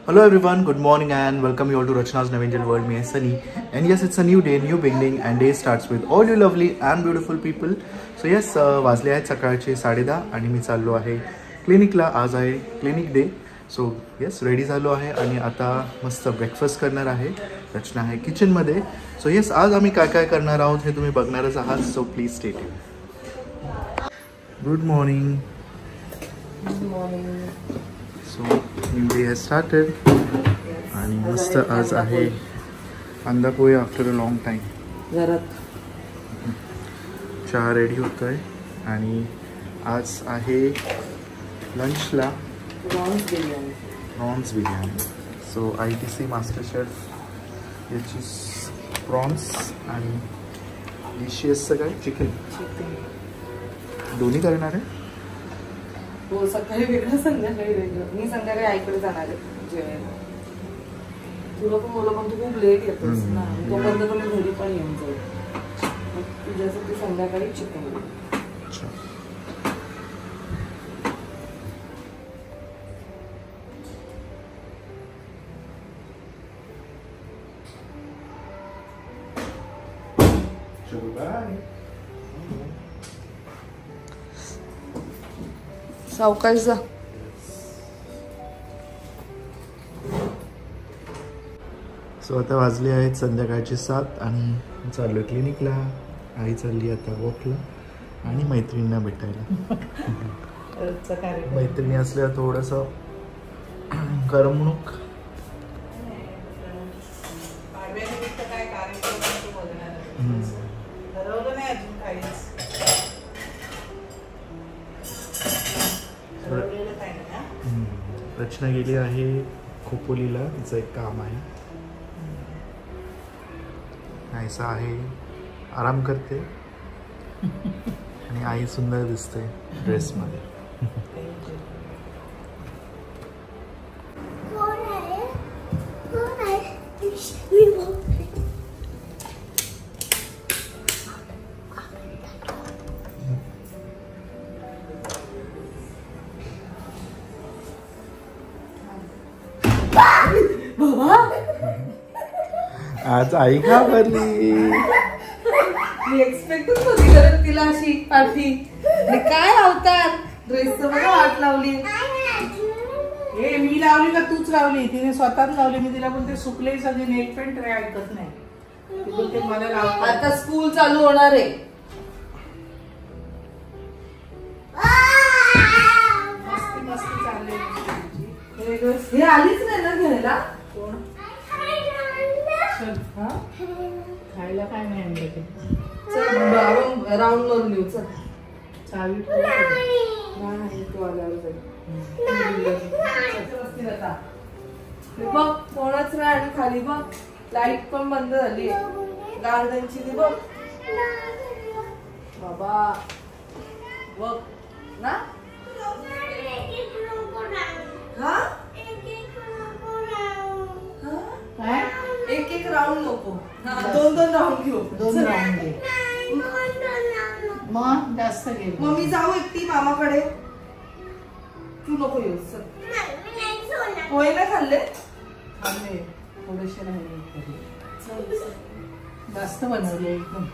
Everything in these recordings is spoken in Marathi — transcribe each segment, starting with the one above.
Hello everyone, good morning and welcome you all to Rachna's Navangel World. Me, Sunny, and yes, it's a new day, new beginning, and day starts with all you lovely and beautiful people. So yes, वाजले आहेत सकाळचे 10:30 आणि मी चाललो आहे क्लिनिकला. आज आहे clinic day. So yes, ready झालो आहे आणि आता मस्त ब्रेकफास्ट करणार आहे. रचना आहे किचनमध्ये. सो येस, आज आम्ही काय काय करणार आहोत हे तुम्ही बघणारच आहात. So please stay tuned. Good morning. Good morning. So new day has started आणि मस्त आज आहे कांदा पोहे आफ्टर अ लॉंग टाईम. घरात चहा रेडी होत आहे आणि आज आहे लंचला prawns biryani. So ITC master chef याची प्रॉन्स आणि डिशियसचं काय चिकन दोन्ही करणार आहे. हो, सकाळी वेगळं संध्याकाळी वेगळं. मी संध्याकाळी आईकडे जाणार आहे जेवायला. तुला पण बोला, पण तू खूप लेट येतोस ना, तोपर्यंत पण घरी पण येऊन जाईल. तुझ्यासाठी संध्याकाळी चिकन. सावकाश जा. सो आता वाजले आहेत संध्याकाळचे 7 आणि चाललो आहे क्लिनिकला. आई चालली आता वॉकला आणि मैत्रिणींना भेटायला. मैत्रिणी असल्या थोडंसं करमणूक. रचना गेली आहे खोपोलीला, तिचं एक काम आहे. ऐसा आहे, आराम करते आणि आई सुंदर दिसते ड्रेसमध्ये. आज आई का भरली. मी एक्सपेक्टच होती करत तिला अशी पाठी. काय लावतात ड्रेसचं बघा, वाट लावली. हे मी लावली का तूच लावली? तिने स्वतःच लावली. मी तिला बोलते सुकले सगळे नेल पेंट रे, ऐकत नाही. ती बोलते मला लाव. आता स्कूल चालू होणार आहे. मस्ती मस्ती चालली. हे आलीच नाही ना घ्यायला. कोण? चल, हा खायला काय नाही आणलं ते. राऊंड मारून येऊ. चल, चावी तू आल्यावर बघ, कोणच नाही. आणि खाली बघ, लाईट पण बंद झाली गार्डनची. ती बघ बाबा, बघ ना. हा, एक एक राऊंड नको, 2-2 राऊंड घेऊ. 2 राऊंड घे. मग जास्त घे. मग मी जाऊ एकटी मामाकडे. तू नको येऊ. पोहे नाही खाल्ले? खाल्ले थोडेसे राहिले. जास्त बनवले एकदम,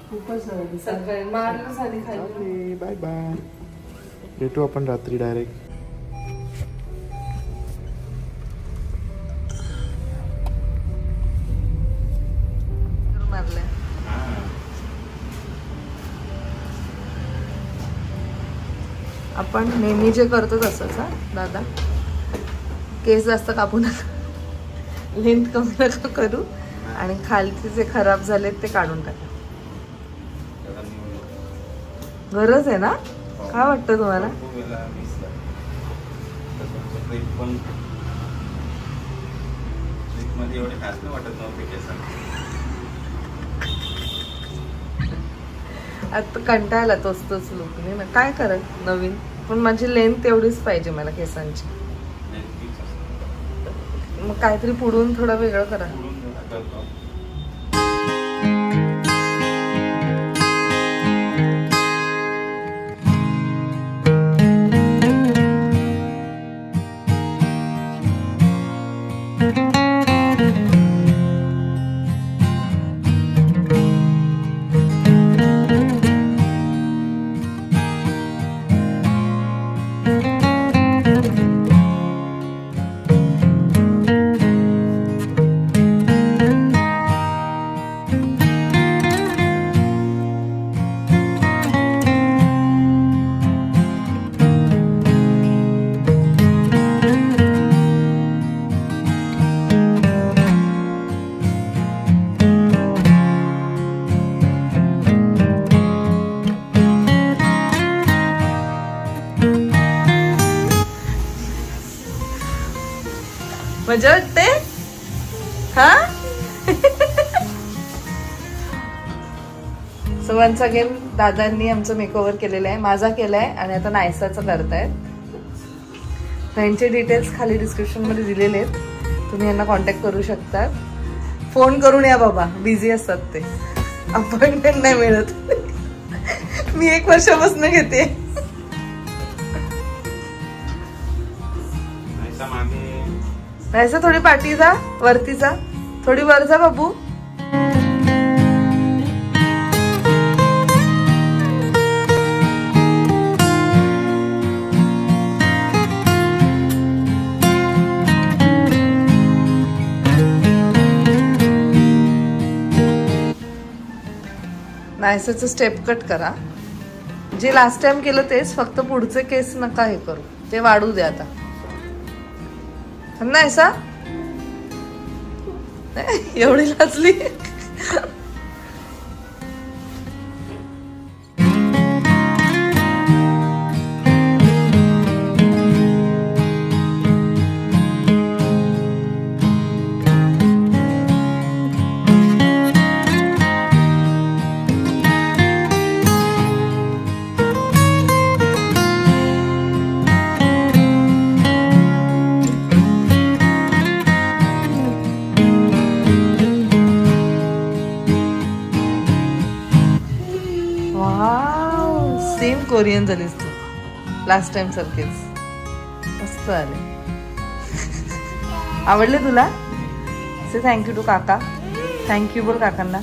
खूपच सगळे मारलं झाली खाल्ली. Bye bye. भेटू आपण रात्री डायरेक्ट. आपण नेहमी जे करतो तसंच. हा दादा, केस जास्त कापू नका, लेंथ कमी नका करू आणि खालचे जे खराब झालेत ते काढून टाका. गरज आहे ना? काय वाटतं तुम्हाला? आता कंटाळला तोच लुक. ना काय करत नवीन, पण माझी लेंथ एवढीच पाहिजे मला केसांची. मग काहीतरी पुढून थोडं वेगळं करा. मजा वाटते हा. सो वन्स अगेन दादांनी आमचं मेकओव्हर केलेलं आहे, माझा केलाय आणि आता नायसाचं करतायत. त्यांचे डिटेल्स खाली डिस्क्रिप्शन मध्ये दिलेले आहेत, तुम्ही यांना कॉन्टॅक्ट करू शकता. फोन करून या बाबा, बिझी असतात ते, अपॉइंटमेंट नाही मिळत. मी 1 वर्षापासून घेते. नायसा थोडी पाठी जा, वरती जा, थोडी वर जा बाबू. नायसाचं स्टेप कट करा, जे लास्ट टाइम केलं तेच, फक्त पुढचे केस नका हे करू, ते वाढू द्या आता. नायसा एवढी लाजली. सेम कोरियन झालीस तू लास्ट टाइम सारखेच. मस्त आले. आवडले तुला? से थँक्यू टू काका. थँक्यू बोल काकांना.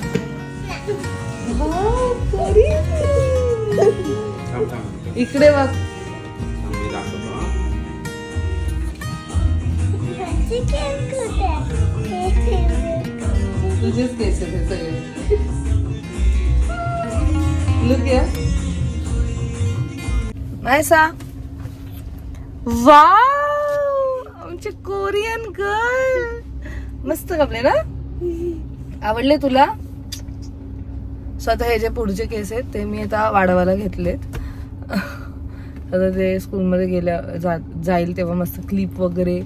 इकडे बघ. तुझेच केस आहेत सगळे. लुक या नायसा. वाव, आमचे कोरियन गर्ल. मस्त कपडे ना? आवडले तुला? स्वतः हे जे पुढचे केस आहेत ते मी आता वाढवायला घेतलेत. आता ते स्कूलमध्ये जाईल तेव्हा मस्त क्लिप वगैरे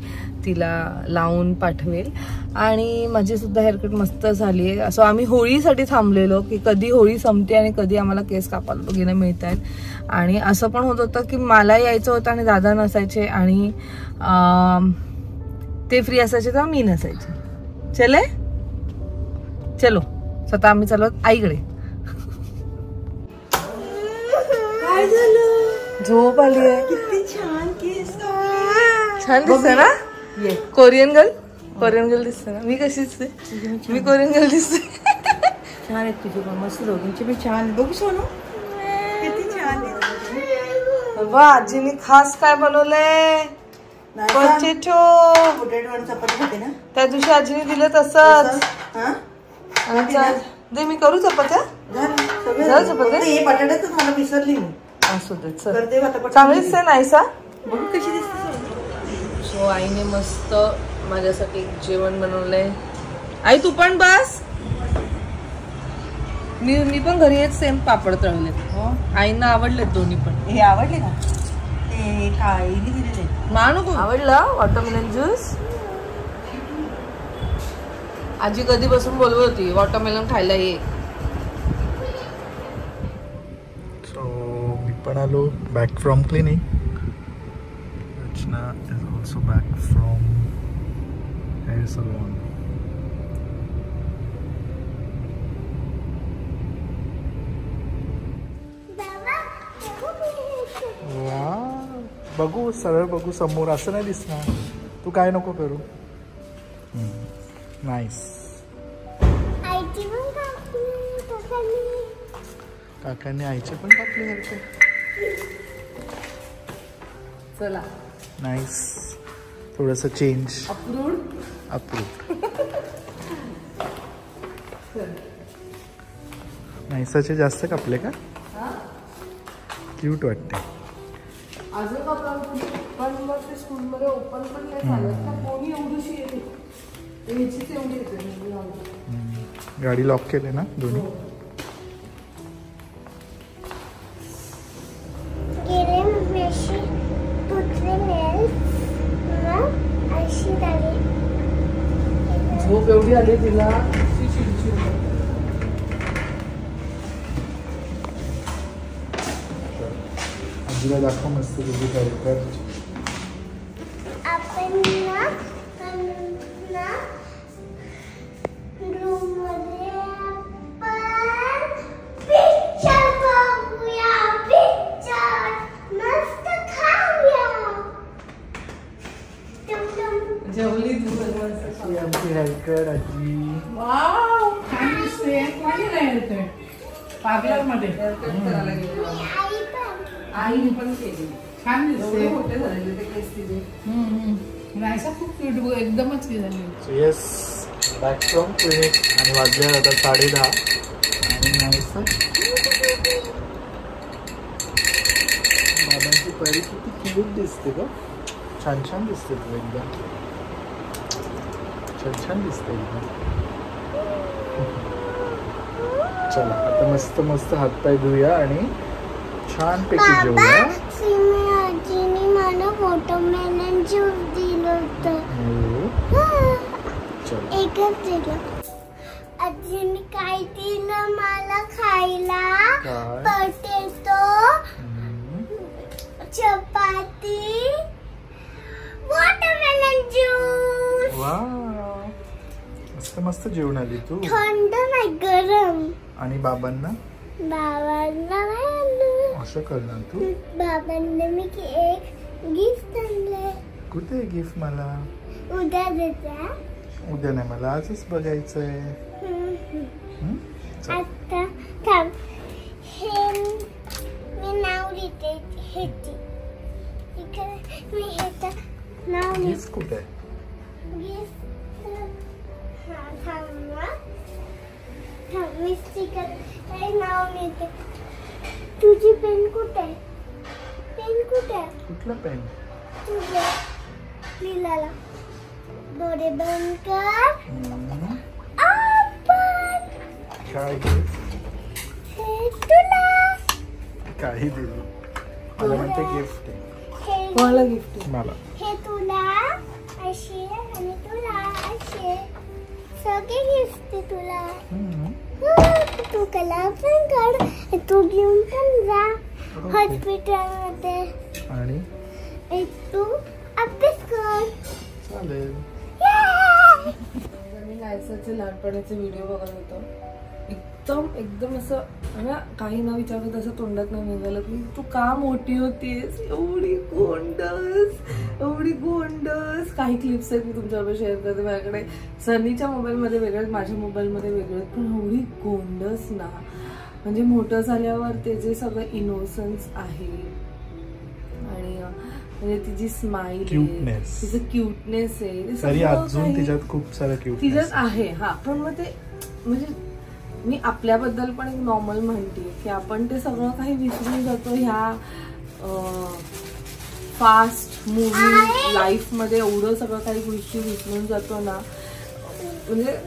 तिला लावून पाठवेल. आणि माझी सुद्धा हेअरकट मस्त झाली आहे. असं आम्ही होळीसाठी थांबलेलो की कधी होळी संपते आणि कधी आम्हाला केस कापायला बघायला मिळत आहेत. आणि असं पण होत होतं की मला यायचं होतं आणि दादा नसायचे आणि ते फ्री असायचे तेव्हा मी नसायचे. चलो स्वतः आम्ही चाललो आईकडे. काय झालं? झोप आली आहे. किती छान केस. छान दिसते ना? कोरियन गर्ल दिसते ना? मी कशी दिसते? मी कोरियन गर्ल दिसते. छान आहेत तुझे पण, मस्त दोघींचे पण छान. बघू सोनू किती छान आहे. वा, आजीने खास काय बनवलंय? पोटॅटो. पोटॅटो चपाती खाते ना? त्या दिवशी आजीने दिलं तसंच. दे मी करू चपात्या. चपात्या हे बटाट्याच मला विसरली मी. असू दे चल. चांगलीच आहे नायसा. बघू कशी दिसते. सो आईने मस्त माझ्यासाठी जेवण बनवलंय. आई तू पण बस. मी पण घरी येत सेम पापड तळलेत. आईंना आवडलेत दोन्ही पण. हे आवडले का? ते काळीने दिलेले मानू आवडला वॉटरमेलन ज्यूस. आजी कधीपासून बोलवत होती वॉटरमेलन खायला ये. मी पण आलो back from clinic. Rachna is also back from hair salon. बघू सरळ बघू समोर, असं नाही दिसणार. तू काय नको करू. नाईस. काकांनी आईचे पण कापले सारखे. चला नाईस. थोडस चेंज. अप्रूव्ड. नाईसाचे जास्त कापले का? क्यूट वाटते. अजून पण मग ते स्कूलमध्ये ओपन पण नाही झालं ना, कोणी एवढीशी येते, ह्याचीच एवढी येते. गाडी लॉक केले ना दोन्ही? झोप एवढी आली तिला. आजीला दाखव मस्त तुझी कॅरेक्टर. आपण रूम मध्ये पिक्चर बघूया. पिक्चर मस्त खाऊया. जेवली तू? आमची हेल्कर आजी. वाव, छान दिसते. कोणी नाही येते पार्लर मध्ये. आईने पण केली. छान दिसते. मोठे झालेले ते केस तिचे. नाहीसा खूप क्यूट, एकदमच हे झाली. Yes, back from clinic. आणि वाजले आता 10:30. आणि नाहीसा बाबांची परी किती क्यूट दिसते का. छान छान दिसते तू एकदम. छान दिसते एकदम. चला आता मस्त मस्त हातपाय धुया आणि छान पैकी जेवूया. आजीने मला वॉटरमेलन ज्यूस दिलं होतं. एकच दिलं. आजीने काय दिलं मला खायला? पोटॅटो, चपाती, वॉटरमेलन ज्यूस. वाव, मस्त मस्त जेवण आली तू. थंड नाही, गरम. आणि बाबांना असं करणार तू? बाबांना मी एक गिफ्ट आणलंय. कुठे गिफ्ट? मला उद्या देता. उद्या नाही, मला आजच बघायचंय. आता थांब, हे मी नाव लिहिते. मी ह्याचं नाव लिहिते. गिफ्ट कुठे आहे? गिफ्ट मी स्टिकर नाव लिहिते. तुझी पेन कुठे आहे? पेन कुठे आहे? कुठला पेन? तुझे लिहिलेला. डोळे बंद कर. आपण काय गिफ्ट? हे तुला काही दिली. मला म्हणते गिफ्ट आहे. कोणाला गिफ्ट आहे? मला. हे तुला असे आणि तुला असे सगळे गिफ्ट आहे तुला. तू कला पण काढ. तू घेऊन पण जा हॉस्पिटल मध्ये. आणि तू अभ्यास कर. चालेल. मी नायसाचे लहानपणाचे व्हिडिओ बघत होतो. एकदम असं काही न विचारत असं तोंडात न निघालं की तू का मोठी होतीस, एवढी गोंडस. काही क्लिप्स आहेत मी तुमच्याबरोबर शेअर करते. माझ्याकडे सनीच्या मोबाईलमध्ये वेगळं, माझ्या मोबाईलमध्ये वेगळं, पण एवढी गोंडस ना. म्हणजे मोठं झाल्यावर ते जे सगळं इनोसन्स आहे आणि म्हणजे तिची स्माइल, तिचं क्यूटनेस आहे, अजून तिच्यात खूप सारं क्यूट तिच्यात आहे. हा, पण मग ते म्हणजे मी आपल्याबद्दल पण एक नॉर्मल म्हणते की आपण ते सगळं काही विसरून जातो ह्या फास्ट मूव्हिंग लाईफ मध्ये. एवढं सगळं काही गोष्टी विसरून जातो ना. म्हणजे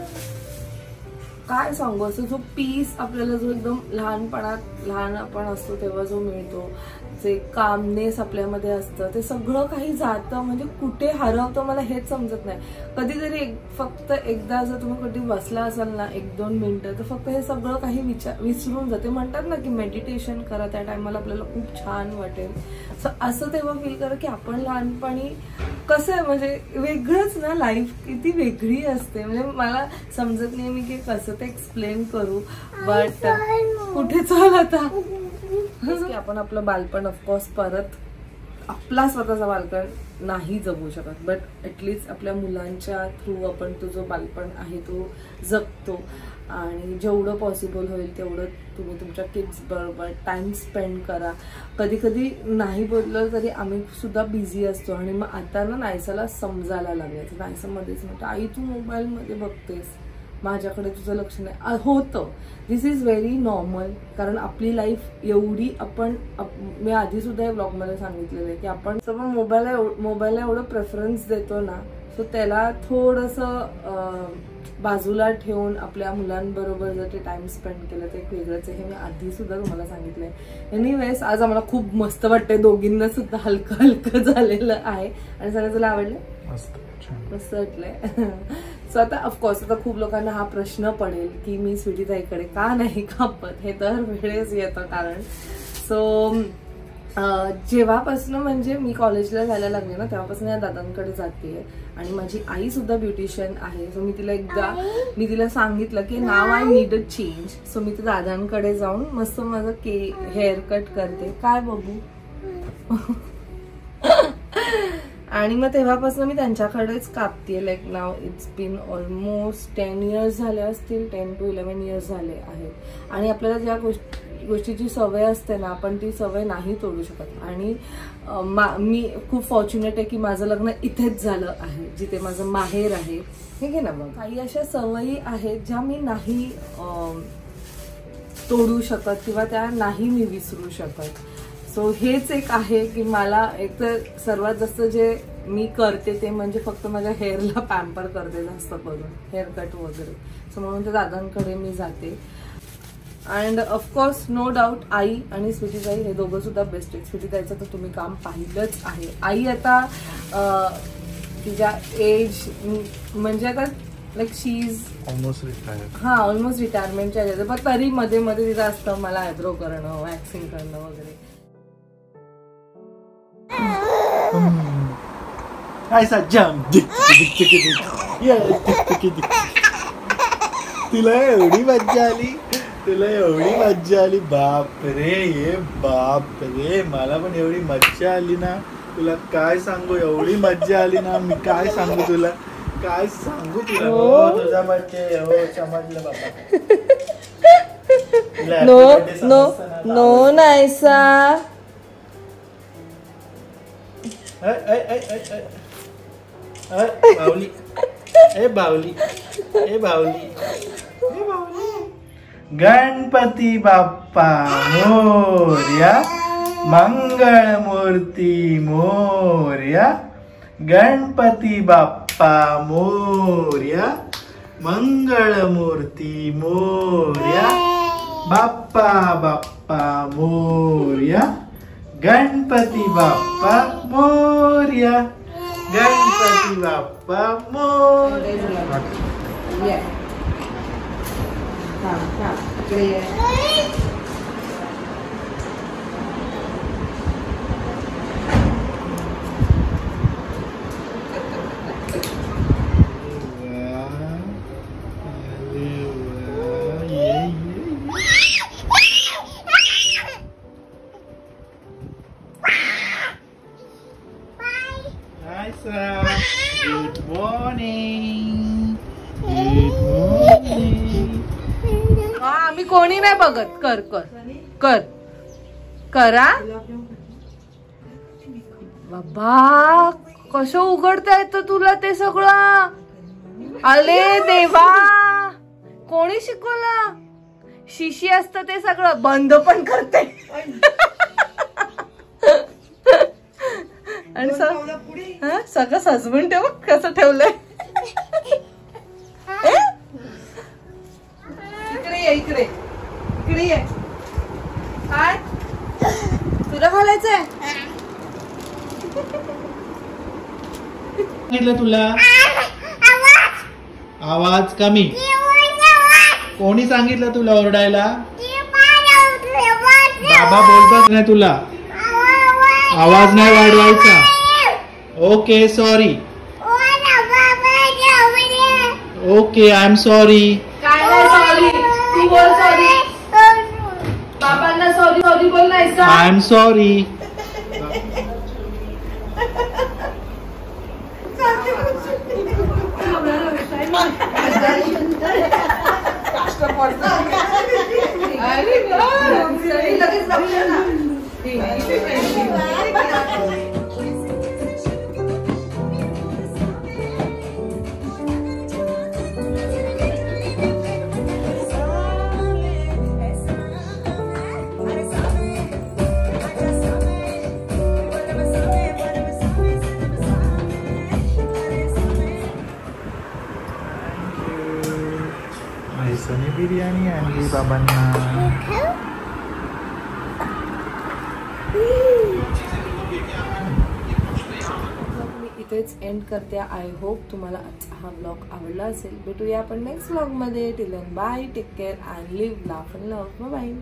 काय सांगू, असं जो पीस आपल्याला जो एकदम लहान आपण असतो तेव्हा जो मिळतो, जे कामनेस आपल्यामध्ये असतं, ते सगळं काही जातं. म्हणजे कुठे हरवतं मला हेच समजत नाही. कधीतरी फक्त एकदा जर तुम्ही कधी बसला असाल ना 1-2 मिनिटं, तर फक्त हे सगळं काही विसरून जाते. म्हणतात ना की मेडिटेशन करा, त्या टायमाला आपल्याला खूप छान वाटेल. असं तेव्हा फील करा की आपण लहानपणी कसं आहे, म्हणजे वेगळंच ना, लाईफ किती वेगळी असते. म्हणजे मला समजत नाही मी की कसं ते एक्सप्लेन करू. बट कुठे चाल आता की आपण आपलं बालपण ऑफकोर्स परत, आपला स्वतःचा बालपण नाही जगू शकत, बट ॲटलिस्ट आपल्या मुलांच्या थ्रू आपण तो जो बालपण आहे तो जगतो. आणि जेवढं पॉसिबल होईल तेवढं तुम्ही तुमच्या किड्स बरोबर टाइम स्पेंड करा. कधी कधी नाही बोललं तरी आम्ही सुद्धा बिझी असतो. आणि मग आता ना नायसाला समजायला लागलं. नायसामध्येच म्हणतो, आई तू मोबाईलमध्ये बघतेस, माझ्याकडे तुझं लक्ष नाही. होतं, दिस इज व्हेरी नॉर्मल. कारण आपली लाईफ एवढी मी आधी सुद्धा या ब्लॉगमध्ये सांगितलेलं आहे की आपण सगळं मोबाईलला एवढं प्रेफरन्स देतो ना, सो त्याला थोडंसं बाजूला ठेवून आपल्या मुलांबरोबर जर ते टाइम स्पेंड केलं तर एक वेगळंच आहे. हे मी आधी सुद्धा तुम्हाला सांगितलंय. एनिवेज आज आम्हाला खूप मस्त वाटतंय, दोघींना सुद्धा हलकं हलकं झालेलं आहे. आणि सगळं तुला आवडलं? मस्त वाटलंय. सो आता ऑफकोर्स आता खूप लोकांना हा प्रश्न पडेल की मी स्वीटीताईकडे का नाही कापत, हे तर वेळेच येतं. कारण सो जेव्हापासून म्हणजे मी कॉलेजला जायला लागले ना तेव्हापासून या दादांकडे जाते. आणि माझी आई सुद्धा ब्युटिशियन आहे. सो मी तिला सांगितलं की नाव I need a change. So मी त्या दादांकडे जाऊन मस्त माझं हेअर कट करते. काय बघू? आणि मग तेव्हापासून मी त्यांच्याकडेच कापते. लाईक नाव इट्स बीन ऑलमोस्ट 10 years झाले असतील, 10 to 11 years झाले आहेत. आणि आपल्याला ज्या गोष्टीची सवय असते ना, आपण ती सवय नाही तोडू शकत. आणि मी खूप फॉर्च्युनेट आहे की माझं लग्न इथेच झालं आहे, जिथे माझं माहेर आहे. हे घे ना. मग काही अशा सवयी आहेत ज्या मी नाही तोडू शकत किंवा त्या नाही मी विसरू शकत. सो हेच एक आहे की मला एक तर सर्वात जास्त जे मी करते ते म्हणजे फक्त माझ्या हेअरला पॅम्पर करते जास्त करून, हेअर कट वगैरे. सो म्हणून त्या दादांकडे मी जाते. अँड ऑफकोर्स नो डाऊट आई आणि स्वीटीताई हे दोघं सुद्धा बेस्ट आहेत. स्वीटीताईचं तर तुम्ही काम पाहिलंच आहे. आई आता तिच्या एज म्हणजे आता like she is almost retired. Almost रिटायरमेंटच्या ह्याच्यात, पण तरी मध्ये मध्ये तिथं असतं मला आयब्रो करणं, वॅक्सिंग करणं वगैरे. तुला एवढी मज्जा आली, बाप रे, मला पण एवढी मज्जा आली ना, तुला काय सांगू, एवढी मज्जा आली ना, मी काय सांगू तुला. हो तुझा बर्थडे, हो समजलं बाबा. नो नायसा. बावली. गणपती बाप्पा मोरया, मंगळ मूर्ती मोरया. गणपती बाप्पा मोरया, मंगळ मूर्ती मोरया. बाप्पा मोरया. गणपती बाप्पा मोरया. गणपती बाप्पा मोरया. Good morning. आम्ही कोणी नाही बघत. कर कर कर करा बाबा. कसं उघडता येतं तुला ते सगळं? अरे देवा, कोणी शिकवलं? शिशी असतं ते सगळं. बंद पण करते. आणि सगळं सजवून ठेव. कसं ठेवलंय? इकडे ये. काय तुला घालायचंय? सांगितलं तुला? आवाज कमी. कोणी सांगितलं तुला ओरडायला? बाबा बोलतात नाही तुला? आवाज नाही वाढवायचा. Okay sorry. Okay I am sorry. काय नाही सॉरी. तू बोल सॉरी. बाबांना सॉरी बोल नाही. I am sorry. Sunny biryani आणली बाबांना. मी इथेच एंड करते. आय होप तुम्हाला हा ब्लॉग आवडला असेल. भेटूया आपण नेक्स्ट ब्लॉग मध्ये. Till then bye, take care and live, laugh and love. Bye.